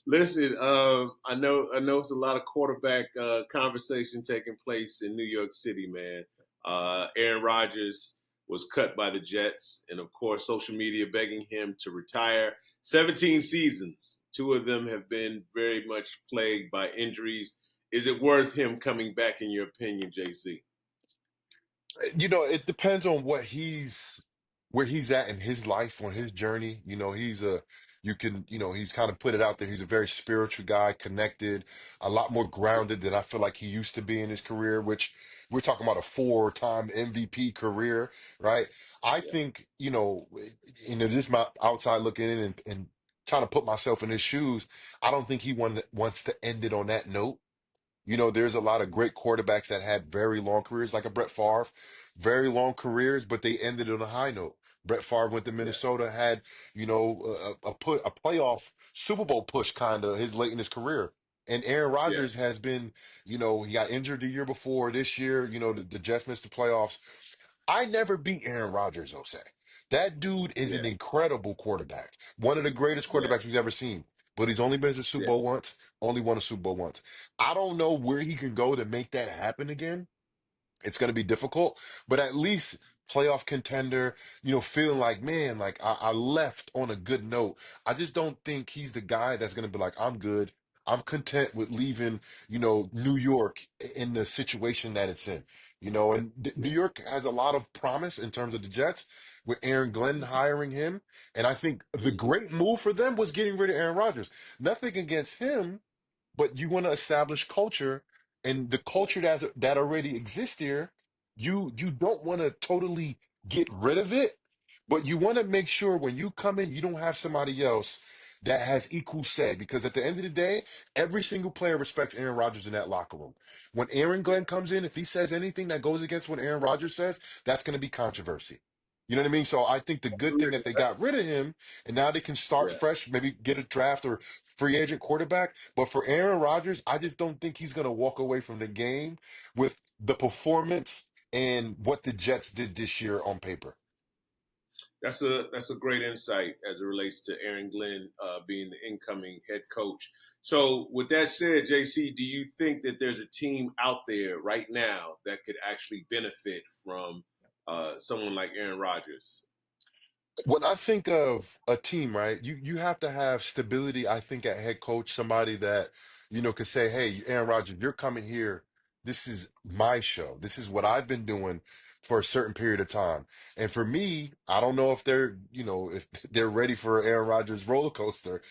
Listen, I know it's a lot of quarterback conversation taking place in New York City, man. Aaron Rodgers was cut by the Jets, and of course, social media begging him to retire. 17 seasons, two of them have been very much plagued by injuries. Is it worth him coming back, in your opinion, JC? It depends on where he's at in his life, on his journey. He's kind of put it out there. He's a very spiritual guy, connected, a lot more grounded than I feel like he used to be in his career, which we're talking about a four-time MVP career, right? I Yeah, think, just my outside looking in and trying to put myself in his shoes. I don't think he wants to end it on that note. There's a lot of great quarterbacks that had very long careers, like a Brett Favre, very long careers, but they ended on a high note. Brett Favre went to yeah, Minnesota, had, a playoff Super Bowl push kind of his late in his career. And Aaron yeah, Rodgers has been, he got injured the year before. This year, the Jets missed the playoffs. I never beat Aaron Rodgers, Jose. That dude is yeah, an incredible quarterback, one of the greatest yeah, quarterbacks we've ever seen. But he's only been to the Super yeah. Bowl once, only won a Super Bowl once. I don't know where he can go to make that happen again. It's going to be difficult, but at least playoff contender, feeling like, man, like I left on a good note. I just don't think he's the guy that's going to be like, I'm good. I'm content with leaving, New York in the situation that it's in, and New Yeah. York has a lot of promise in terms of the Jets with Aaron Glenn hiring him. And I think the Mm-hmm. great move for them was getting rid of Aaron Rodgers. Nothing against him, but you want to establish culture, and the Yeah. culture that already exists here, you don't want to totally get rid of it, but you want to make sure when you come in, you don't have somebody else that has equal say. Because at the end of the day, every single player respects Aaron Rodgers in that locker room. When Aaron Yeah. Glenn comes in, if he says anything that goes against what Aaron Rodgers says, that's going to be controversy. You know what I mean? So I think the good thing that they got rid of him, and now they can start Yeah. fresh, maybe get a draft or free agent quarterback. But for Aaron Rodgers, I just don't think he's going to walk away from the game with the performance and what the Jets did this year on paper. That's a great insight as it relates to Aaron Glenn being the incoming head coach. So, with that said, JC, do you think that there's a team out there right now that could actually benefit from someone like Aaron Rodgers? When I think of a team, right, you have to have stability, I think, at head coach, somebody that, could say, hey, Aaron Rodgers, you're coming here. This is my show. This is what I've been doing for a certain period of time. And for me, I don't know if if they're ready for Aaron Rodgers roller coaster,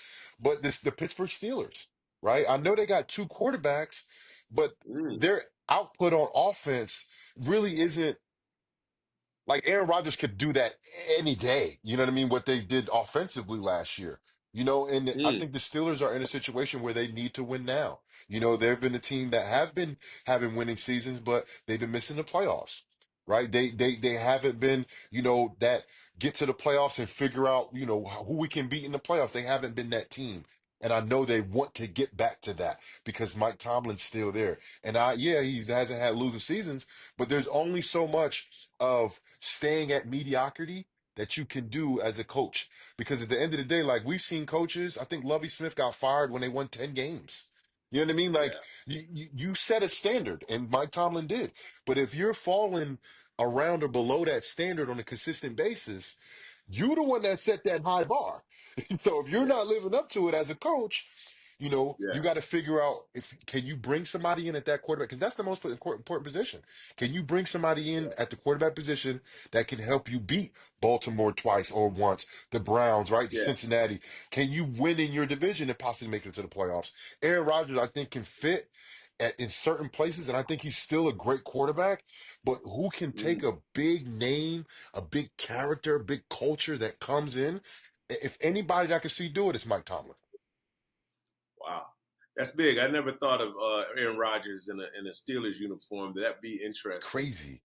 but the Pittsburgh Steelers, right? I know they got two quarterbacks, but Mm, their output on offense really isn't like Aaron Rodgers could do that any day. You know what I mean? What they did offensively last year. And I mm, think the Steelers are in a situation where they need to win now. They've been a team that have been having winning seasons, but they've been missing the playoffs. Right? They haven't been, that get to the playoffs and figure out, who we can beat in the playoffs. They haven't been that team. And I know they want to get back to that because Mike Tomlin's still there. And yeah, he hasn't had losing seasons, but there's only so much of staying at mediocrity that you can do as a coach. Because at the end of the day, like we've seen coaches, I think Lovie Smith got fired when they won 10 games. You know what I mean? Like yeah, you set a standard, and Mike Tomlin did. But if you're falling around or below that standard on a consistent basis, you're the one that set that high bar. So if you're yeah, not living up to it as a coach, you yeah, got to figure out if can you bring somebody in at that quarterback, because that's the most important position. Can you bring somebody in yeah, at the quarterback position that can help you beat Baltimore twice or once, the Browns, right? yeah. Cincinnati. Can you win in your division and possibly make it to the playoffs? Aaron Rodgers, I think, can fit in certain places, and I think he's still a great quarterback. But who can take Mm, a big name, a big character, a big culture that comes in? If anybody that I can see do it, it's Mike Tomlin. wow, that's big. I never thought of Aaron Rodgers in a Steelers uniform. That'd be interesting. Crazy.